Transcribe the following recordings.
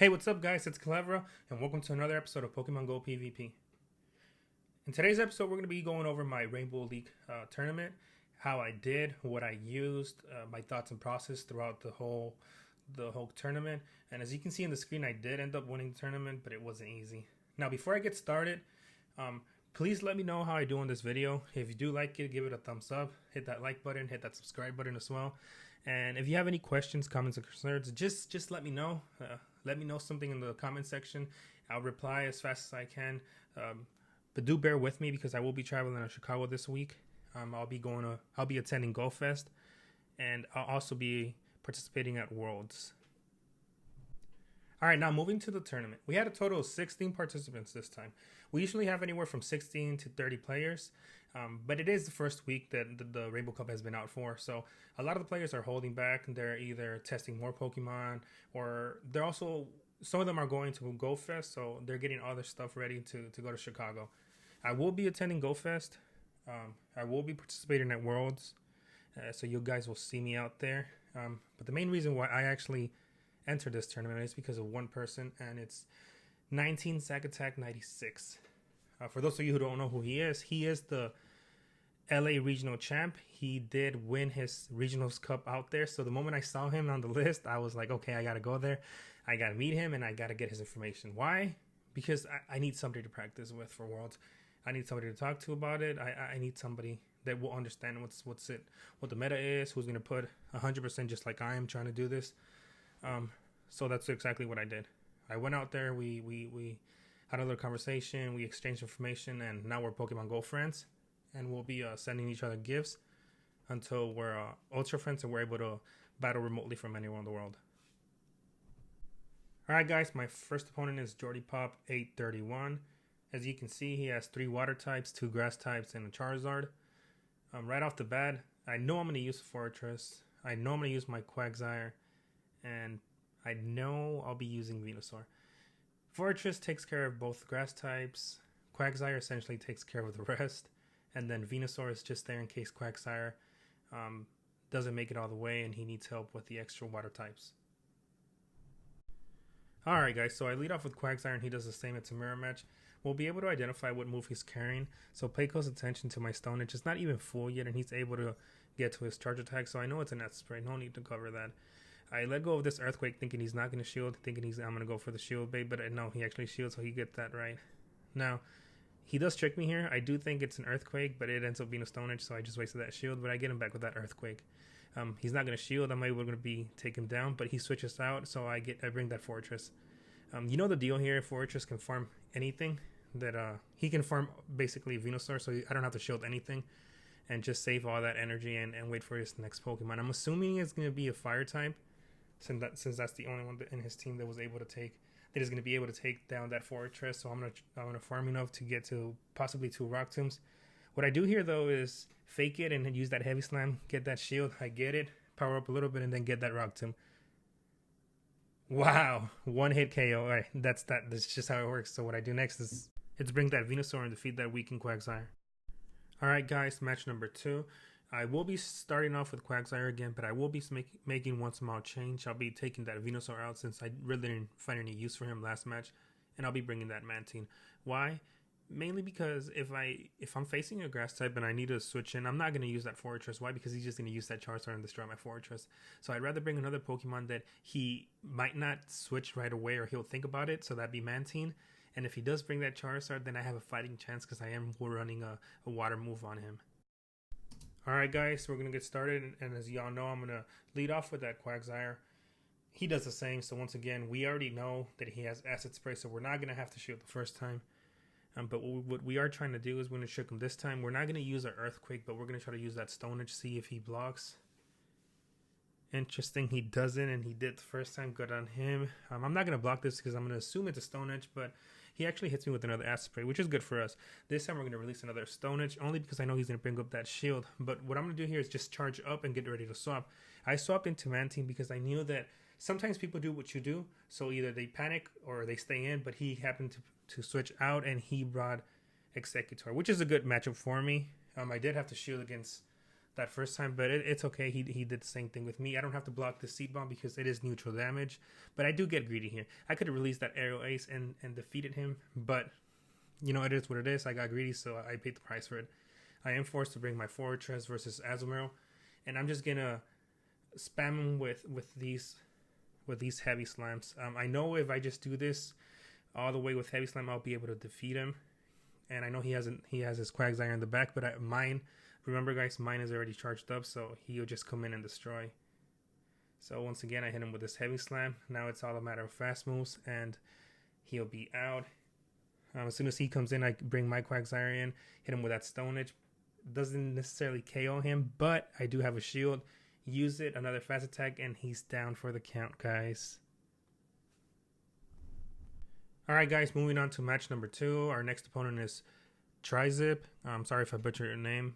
Hey, what's up guys, it's Clevera, and welcome to another episode of Pokemon Go PvP. In today's episode, we're going to be going over my Rainbow League tournament, how I did, what I used, my thoughts and process throughout the whole tournament. And as you can see on the screen, I did end up winning the tournament, but it wasn't easy. Now, before I get started, please let me know how I do on this video. If you do like it, give it a thumbs up, hit that like button, hit that subscribe button as well. And if you have any questions, comments, or concerns, just let me know. Let me know something in the comment section. I'll reply as fast as I can. But do bear with me because I will be traveling to Chicago this week. I'll be attending Go Fest, and I'll also be participating at Worlds. All right, now moving to the tournament. We had a total of 16 participants this time. We usually have anywhere from 16 to 30 players, but it is the first week that the Rainbow Cup has been out for, so a lot of the players are holding back, and they're either testing more Pokemon, or they're also, some of them are going to Go Fest, so they're getting all their stuff ready to go to Chicago. I will be attending Go Fest. I will be participating at Worlds, so you guys will see me out there. But the main reason why I actually entered this tournament is because of one person, and it's 19 Sack Attack 96. For those of you who don't know who he is the LA regional champ. He did win his regionals cup out there, so the moment I saw him on the list, I was like, okay, I gotta go there, I gotta meet him, and I gotta get his information. Why? Because I need somebody to practice with for Worlds. I need somebody to talk to about it. I need somebody that will understand what the meta is, who's gonna put 100% just like I am trying to do this. So that's exactly what I did. I went out there, we had a little conversation, we exchanged information, and now we're Pokemon Go friends, and we'll be sending each other gifts until we're ultra friends and we're able to battle remotely from anywhere in the world. Alright guys, my first opponent is Jordy Pop 831. As you can see, he has 3 water types, 2 grass types, and a Charizard. Right off the bat, I know I'm going to use Fortress, I know I'm going to use my Quagsire, and I know I'll be using Venusaur. Fortress takes care of both grass types. Quagsire essentially takes care of the rest. And then Venusaur is just there in case Quagsire doesn't make it all the way and he needs help with the extra water types. Alright guys, so I lead off with Quagsire and he does the same. It's a mirror match. We'll be able to identify what move he's carrying. So pay close attention to my Stone Edge. It's not even full yet and he's able to get to his charge attack. So I know it's an Spray. No need to cover that. I let go of this Earthquake thinking he's not going to shield, thinking I'm going to go for the shield bait, but no, he actually shields, so he gets that right. Now, he does trick me here. I do think it's an Earthquake, but it ends up being a Stone Edge, so I just wasted that shield, but I get him back with that Earthquake. He's not going to shield, I'm able to take him down, but he switches out, so I bring that Fortress. You know the deal here, Fortress can farm anything, that he can farm basically Venusaur, so I don't have to shield anything, and just save all that energy and wait for his next Pokemon. I'm assuming it's going to be a Fire type, since that's the only one in his team that is going to be able to take down that Fortress. So I'm gonna farm enough to get to possibly 2 Rock Tombs. What I do here though is fake it and then use that Heavy Slam, get that shield. I get it, power up a little bit, and then get that Rock Tomb. Wow, 1-hit KO. All right, that's just how it works. So what I do next is bring that Venusaur and defeat that weakened Quagsire. All right, guys, match number 2. I will be starting off with Quagsire again, but I will be making one small change. I'll be taking that Venusaur out since I really didn't find any use for him last match, and I'll be bringing that Mantine. Why? Mainly because if I'm facing a grass type and I need to switch in, I'm not going to use that Fortress. Why? Because he's just going to use that Charizard and destroy my Fortress. So I'd rather bring another Pokemon that he might not switch right away, or he'll think about it, so that'd be Mantine. And if he does bring that Charizard, then I have a fighting chance because I am running a water move on him. Alright guys, so we're going to get started, and as y'all know, I'm going to lead off with that Quagsire. He does the same, so once again, we already know that he has Acid Spray, so we're not going to have to shield the first time. But what we are trying to do is we're going to trick him this time. We're not going to use our Earthquake, but we're going to try to use that Stone Edge, see if he blocks. Interesting, he doesn't, and he did the first time. Good on him. I'm not going to block this because I'm going to assume it's a Stone Edge, but he actually hits me with another Acid Spray, which is good for us. This time we're going to release another Stone Edge, only because I know he's going to bring up that shield. But what I'm going to do here is just charge up and get ready to swap. I swapped into Mantine because I knew that sometimes people do what you do. So either they panic or they stay in, but he happened to switch out, and he brought Executor, which is a good matchup for me. I did have to shield against that first time, but it's okay. He did the same thing with me. I don't have to block the Seed Bomb because it is neutral damage, but I do get greedy here. I could have released that Aerial Ace and defeated him, but you know, it is what it is. I got greedy, so I paid the price for it. I am forced to bring my Fortress versus Azumarill, and I'm just gonna spam him with these heavy slams. I know if I just do this all the way with heavy slam, I'll be able to defeat him. And I know he has his Quagsire in the back, but remember guys, mine is already charged up, so he'll just come in and destroy. So once again, I hit him with this heavy slam. Now it's all a matter of fast moves, and he'll be out. As soon as he comes in, I bring my Quagsire in, hit him with that Stone Edge. Doesn't necessarily KO him, but I do have a shield. Use it, another fast attack, and he's down for the count, guys. Alright guys, moving on to match number 2. Our next opponent is Trizip. I'm sorry if I butchered your name.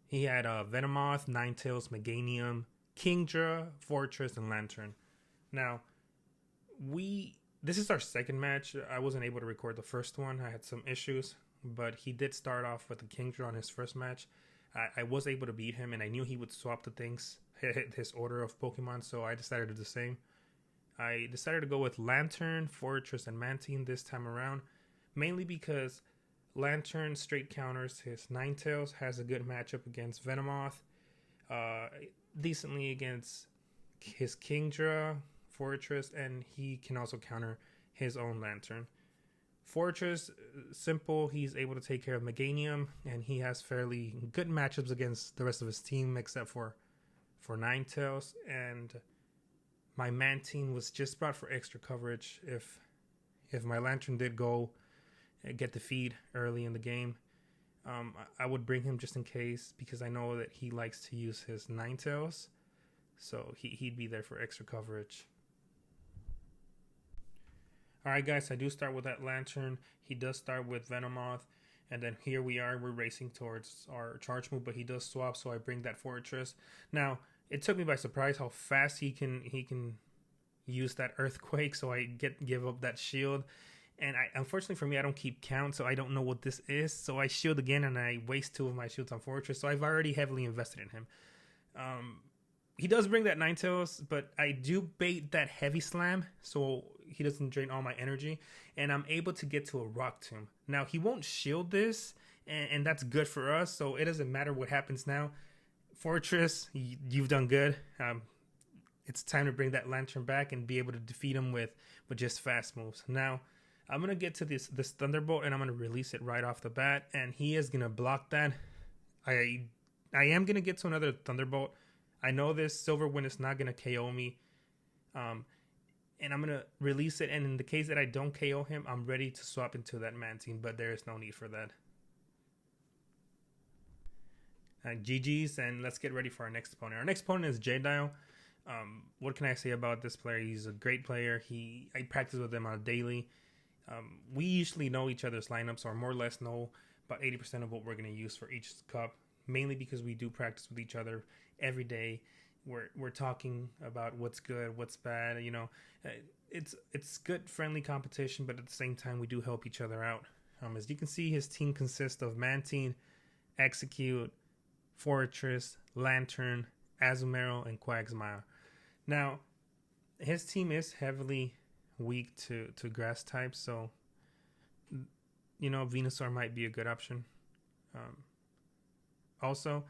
He had Venomoth, Ninetales, Meganium, Kingdra, Fortress, and Lantern. Now, this is our second match. I wasn't able to record the first one. I had some issues, but he did start off with the Kingdra on his first match. I was able to beat him, and I knew he would swap the things, his order of Pokemon, so I decided to do the same. I decided to go with Lantern, Fortress, and Mantine this time around, mainly because Lantern straight counters his Ninetales, has a good matchup against Venomoth, decently against his Kingdra, Fortress, and he can also counter his own Lantern. Fortress, simple, he's able to take care of Meganium, and he has fairly good matchups against the rest of his team except for Ninetales, and my Mantine was just brought for extra coverage if my Lantern did go get the feed early in the game. I would bring him just in case, because I know that he likes to use his Ninetales, so he'd be there for extra coverage. Alright guys, I do start with that Lantern. He does start with Venomoth, and then here we are, we're racing towards our charge move, but he does swap, so I bring that Fortress. Now, it took me by surprise how fast he can use that Earthquake, so I give up that shield. And unfortunately for me, I don't keep count, so I don't know what this is. So I shield again, and I waste 2 of my shields on Fortress, so I've already heavily invested in him. He does bring that Ninetales, but I do bait that Heavy Slam, so he doesn't drain all my energy, and I'm able to get to a Rock Tomb. Now, he won't shield this, and that's good for us, so it doesn't matter what happens now. Fortress, you've done good. It's time to bring that Lantern back and be able to defeat him with just fast moves. Now, I'm going to get to this Thunderbolt, and I'm going to release it right off the bat, and he is going to block that. I am going to get to another Thunderbolt. I know this Silver Wind is not going to KO me, and I'm going to release it, and in the case that I don't KO him, I'm ready to swap into that Mantine, but there is no need for that. GG's, and let's get ready for our next opponent. Our next opponent is J-Dial. What can I say about this player? He's a great player. I practice with him on a daily. We usually know each other's lineups, or more or less know about 80% of what we're going to use for each cup, mainly because we do practice with each other every day. We're talking about what's good, what's bad. You know, it's good, friendly competition, but at the same time, we do help each other out. As you can see, his team consists of Mantine, Execute, Fortress, Lantern, Azumarill, and Quagsmire. Now, his team is heavily weak to grass types, so you know, Venusaur might be a good option. Also,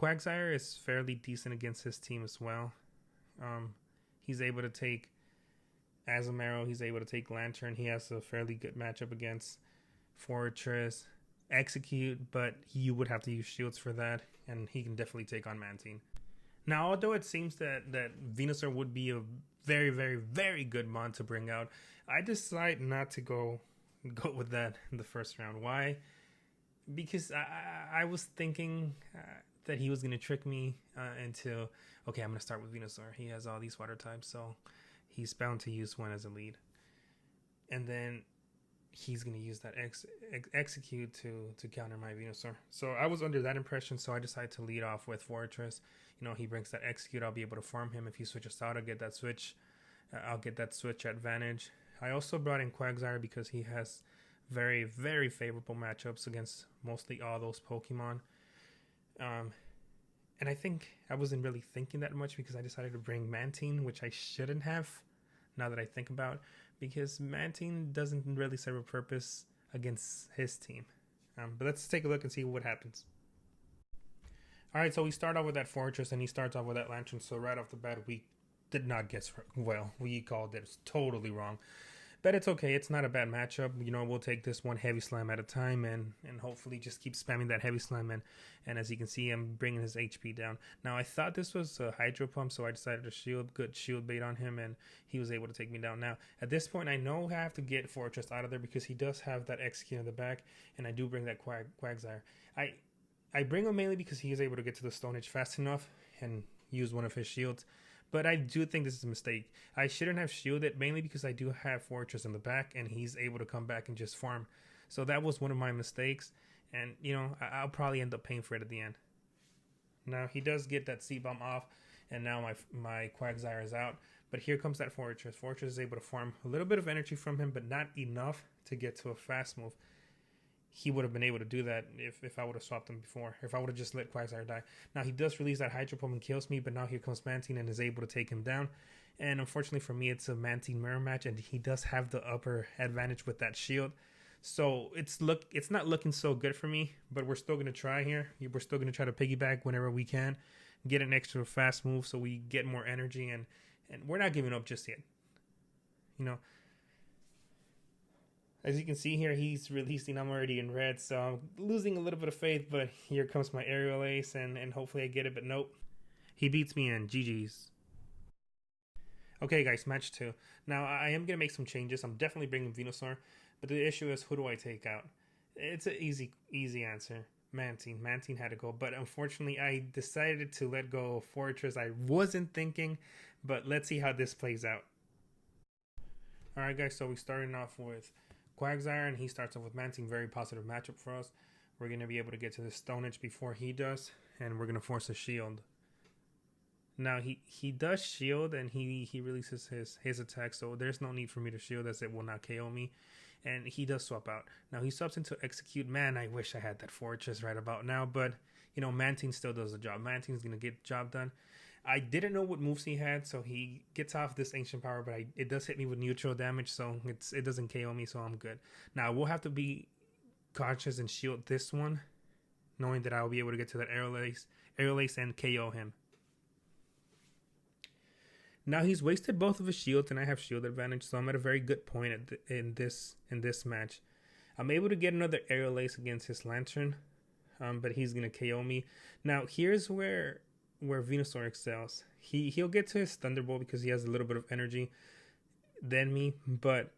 Quagsire is fairly decent against his team as well. He's able to take Azumarill, he's able to take Lantern. He has a fairly good matchup against Fortress, Execute, but you would have to use shields for that, and he can definitely take on Mantine. Now, although it seems that Venusaur would be a very, very, very good mon to bring out, I decide not to go with that in the first round. Why? Because I was thinking that he was going to trick me into, okay, I'm going to start with Venusaur. He has all these water types, so he's bound to use one as a lead. And then he's going to use that Execute to counter my Venusaur. So I was under that impression, so I decided to lead off with Fortress. You know, he brings that Execute, I'll be able to farm him. If he switches out, I'll get that switch. I'll get that switch advantage. I also brought in Quagsire because he has very, very favorable matchups against mostly all those Pokemon. And I think I wasn't really thinking that much because I decided to bring Mantine, which I shouldn't have, now that I think about, because Mantine doesn't really serve a purpose against his team. But let's take a look and see what happens. Alright, so we start off with that Fortress, and he starts off with that Lantern, so right off the bat, we did not guess well. We called it totally wrong. But it's okay, it's not a bad matchup. You know, we'll take this one Heavy Slam at a time and hopefully just keep spamming that Heavy Slam. And as you can see, I'm bringing his HP down. Now, I thought this was a Hydro Pump, so I decided to good shield bait on him, and he was able to take me down. Now, at this point, I know I have to get Fortress out of there because he does have that Execute in the back, and I do bring that Quagsire. I bring him mainly because he is able to get to the Stone Age fast enough and use one of his shields. But I do think this is a mistake. I shouldn't have shielded, mainly because I do have Fortress in the back, and he's able to come back and just farm. So that was one of my mistakes, and, you know, I'll probably end up paying for it at the end. Now, he does get that C-Bomb off, and now my Quagsire is out. But here comes that Fortress. Fortress is able to farm a little bit of energy from him, but not enough to get to a fast move. He would have been able to do that if I would have swapped him before. If I would have just let Quagsire die. Now, he does release that Hydro Pump and kills me, but now here comes Mantine and is able to take him down. And unfortunately for me, it's a Mantine mirror match, and he does have the upper advantage with that shield. So it's not looking so good for me, but we're still going to try here. We're still going to try to piggyback whenever we can. Get an extra fast move so we get more energy, and we're not giving up just yet. You know, as you can see here, he's releasing. I'm already in red, so I'm losing a little bit of faith, but here comes my aerial ace, and hopefully I get it, but nope. He beats me in. GG's. Okay, guys, match 2. Now, I am going to make some changes. I'm definitely bringing Venusaur, but the issue is, who do I take out? It's an easy answer. Mantine. Mantine had to go, but unfortunately, I decided to let go of Fortress. I wasn't thinking, but let's see how this plays out. Alright, guys, so we're starting off with Quagsire, and he starts off with Mantine. Very positive matchup for us. We're going to be able to get to the Stone Age before he does, and we're going to force a shield. Now, he does shield, and he releases his attack, so there's no need for me to shield, as it will not KO me. And he does swap out. Now, he swaps into Execute. Man, I wish I had that Fortress right about now, but, you know, Mantine still does the job. Mantine's going to get the job done. I didn't know what moves he had, so he gets off this Ancient Power, but it does hit me with neutral damage, so it doesn't KO me, so I'm good. Now, we'll have to be cautious and shield this one, knowing that I'll be able to get to that Aerial Ace and KO him. Now, he's wasted both of his shields, and I have shield advantage, so I'm at a very good point in this match. I'm able to get another Aerial Ace against his Lantern, but he's going to KO me. Now, here's where Venusaur excels. He'll get to his Thunderbolt because he has a little bit of energy than me, but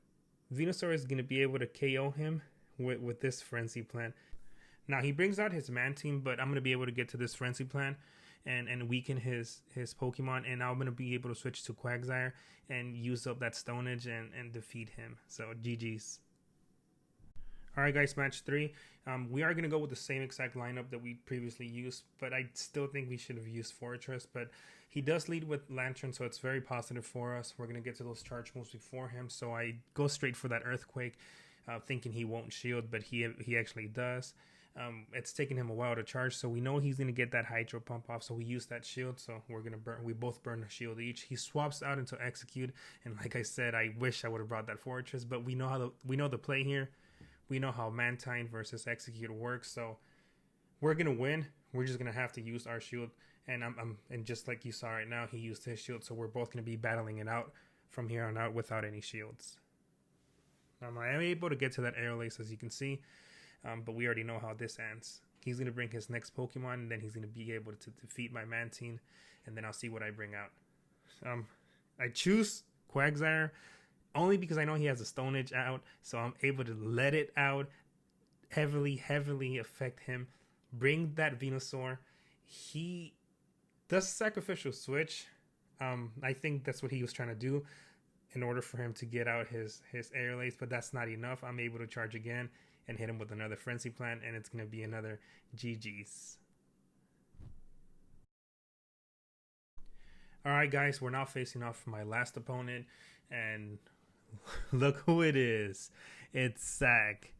Venusaur is going to be able to KO him with this Frenzy Plant. Now, he brings out his Mantine, but I'm going to be able to get to this Frenzy Plant and weaken his Pokemon, and I'm going to be able to switch to Quagsire and use up that Stone Age and defeat him. So, GG's. Alright, guys, match 3. We are going to go with the same exact lineup that we previously used, but I still think we should have used Fortress. But he does lead with Lantern, so it's very positive for us. We're going to get to those charge moves before him, so I go straight for that Earthquake, thinking he won't shield, but he actually does. It's taking him a while to charge, so we know he's going to get that Hydro Pump off, so we use that shield, so we both burn a shield each. He swaps out into Execute, and like I said, I wish I would have brought that Fortress, but we know the play here. We know how Mantine versus Execute works, so we're going to win. We're just going to have to use our shield, and and just like you saw right now, he used his shield, so we're both going to be battling it out from here on out without any shields. I am able to get to that Aerial Ace, as you can see, but we already know how this ends. He's going to bring his next Pokemon, and then he's going to be able to defeat my Mantine, and then I'll see what I bring out. I choose Quagsire only because I know he has a Stone Age out, so I'm able to let it out, heavily affect him, bring that Venusaur. He does Sacrificial Switch. I think that's what he was trying to do in order for him to get out his Aerial Ace, but that's not enough. I'm able to charge again and hit him with another Frenzy Plant, and it's going to be another GG's. Alright, guys, we're now facing off my last opponent, and look who it is. It's Zach.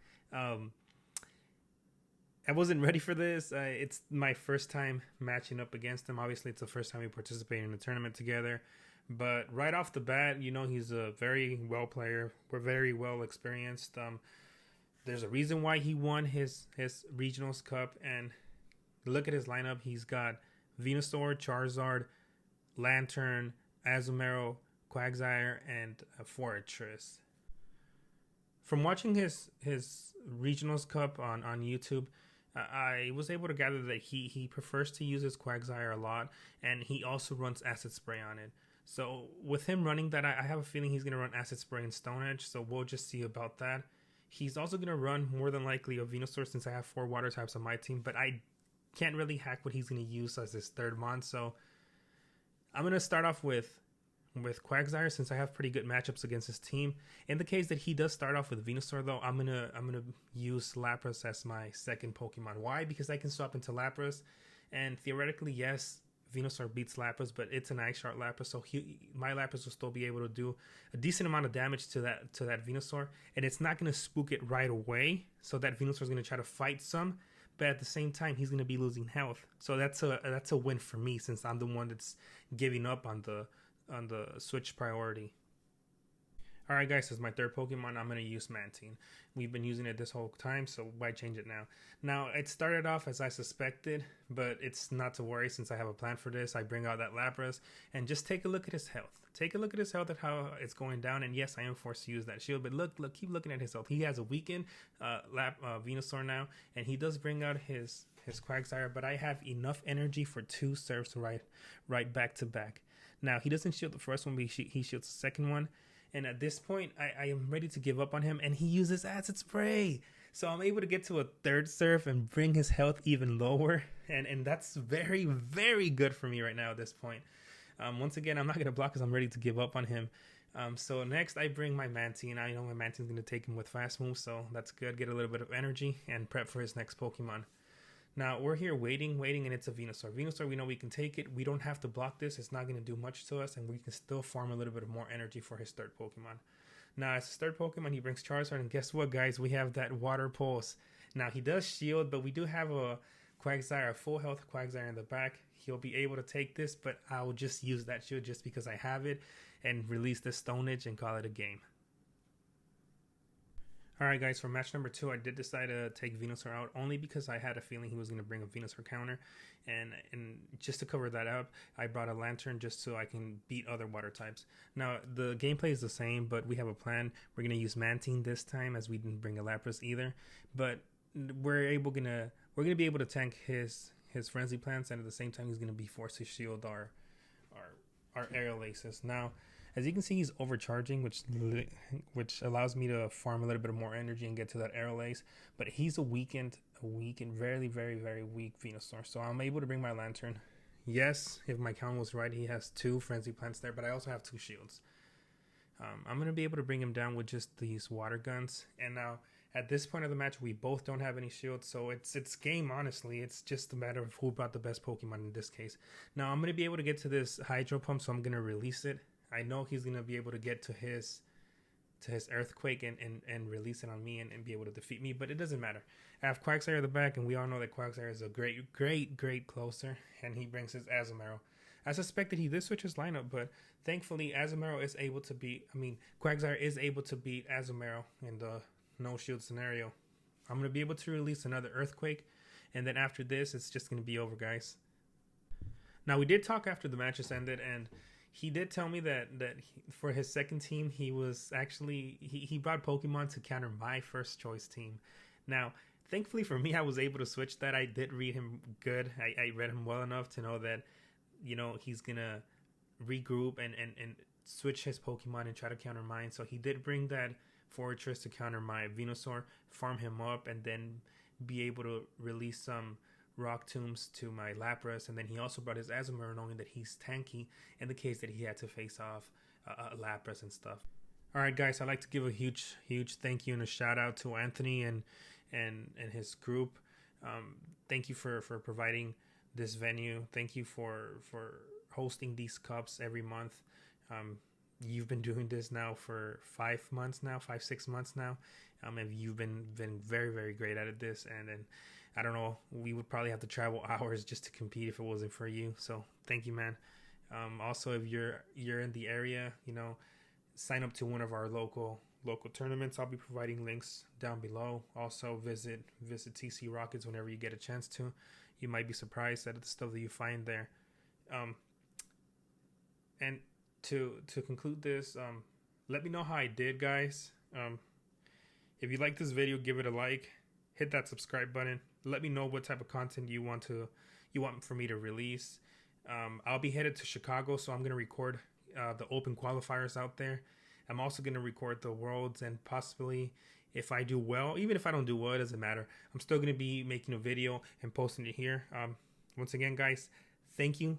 I wasn't ready for this. It's my first time matching up against him. Obviously, it's the first time we participate in a tournament together. But right off the bat, he's a very well player. We're very well experienced. There's a reason why he won his regionals cup. And look at his lineup. He's got Venusaur, Charizard, Lantern, Azumarill, Quagsire, and Fortress. From watching his regionals cup on YouTube, I was able to gather that he prefers to use his Quagsire a lot, and he also runs Acid Spray on it. So with him running that, I have a feeling he's going to run Acid Spray and Stone Edge, so we'll just see about that. He's also going to run more than likely a Venusaur since I have 4 water types on my team, but I can't really hack what he's going to use as his third mon, so I'm going to start off with Quagsire since I have pretty good matchups against his team. In the case that he does start off with Venusaur though, I'm gonna use Lapras as my second Pokemon. Why? Because I can swap into Lapras, and theoretically, yes, Venusaur beats Lapras, but it's an Ice Shard Lapras, so my Lapras will still be able to do a decent amount of damage to that Venusaur, and it's not gonna spook it right away. So that Venusaur is gonna try to fight some, but at the same time, he's gonna be losing health. So that's a win for me since I'm the one that's giving up on the switch priority. Alright guys, as my third Pokemon, I'm going to use Mantine. We've been using it this whole time, so why change it now? Now, it started off as I suspected, but it's not to worry since I have a plan for this. I bring out that Lapras, and just take a look at his health. Take a look at his health, at how it's going down, and yes, I am forced to use that shield, but look, keep looking at his health. He has a weakened Venusaur now, and he does bring out his Quagsire, but I have enough energy for 2 serves right back to back. Now, he doesn't shield the first one, but he shields the second one. And at this point, I am ready to give up on him, and he uses Acid Spray. So I'm able to get to a third serve and bring his health even lower. And that's very, very good for me right now at this point. Once again, I'm not going to block because I'm ready to give up on him. So next, I bring my Mantine. I know my Mantine's going to take him with fast moves, so that's good. Get a little bit of energy and prep for his next Pokemon. Now, we're here waiting, and it's a Venusaur. Venusaur, we know we can take it. We don't have to block this. It's not going to do much to us, and we can still farm a little bit of more energy for his third Pokemon. Now, as his third Pokemon, he brings Charizard, and guess what, guys? We have that Water Pulse. Now, he does shield, but we do have a Quagsire, a full health Quagsire in the back. He'll be able to take this, but I'll just use that shield just because I have it and release the Stone Edge and call it a game. Alright guys, for match number 2, I did decide to take Venusaur out only because I had a feeling he was going to bring a Venusaur counter, and just to cover that up, I brought a Lantern just so I can beat other water types. Now, the gameplay is the same, but we have a plan. We're going to use Mantine this time as we didn't bring a Lapras either, but we're going to be able to tank his Frenzy Plants, and at the same time he's going to be forced to shield our Aerial Aces. Now, as you can see, he's overcharging, which allows me to farm a little bit more energy and get to that Aerial Ace. But he's a weakened, very, very, very weak Venusaur. So I'm able to bring my Lantern. Yes, if my count was right, he has 2 Frenzy Plants there, but I also have 2 shields. I'm going to be able to bring him down with just these Water Guns. And now, at this point of the match, we both don't have any shields, so it's game, honestly. It's just a matter of who brought the best Pokemon in this case. Now, I'm going to be able to get to this Hydro Pump, so I'm going to release it. I know he's going to be able to get to his Earthquake and release it on me and be able to defeat me, but it doesn't matter. I have Quagsire at the back, and we all know that Quagsire is a great closer, and he brings his Azumarill. I suspected he did switch his lineup, but thankfully Azumarill is able to beat, Quagsire is able to beat Azumarill in the no shield scenario. I'm going to be able to release another Earthquake, and then after this, it's just going to be over, guys. Now, we did talk after the matches ended, and he did tell me that for his second team, he was actually, he brought Pokemon to counter my first choice team. Now, thankfully for me, I was able to switch that. I did read him good. I read him well enough to know that, he's going to regroup and switch his Pokemon and try to counter mine. So he did bring that Fortress to counter my Venusaur, farm him up, and then be able to release some Rock Tombs to my Lapras, and then he also brought his Azumarill, knowing that he's tanky in the case that he had to face off Lapras and stuff. Alright guys, I'd like to give a huge thank you and a shout out to Anthony and his group. Thank you for providing this venue. Thank you for hosting these cups every month. You've been doing this now for 5 months now, 5-6 months now, and you've been very, very great at this, and I don't know, we would probably have to travel hours just to compete if it wasn't for you. So thank you, man. Also, if you're in the area, sign up to one of our local tournaments. I'll be providing links down below. Also, visit TC Rockets whenever you get a chance to. You might be surprised at the stuff that you find there. And to conclude this, let me know how I did, guys. If you like this video, give it a like. Hit that subscribe button. Let me know what type of content you want for me to release. I'll be headed to Chicago, so I'm gonna record the open qualifiers out there. I'm also gonna record the Worlds, and possibly, if I do well, even if I don't do well, it doesn't matter. I'm still gonna be making a video and posting it here. Once again, guys, thank you,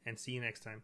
and see you next time.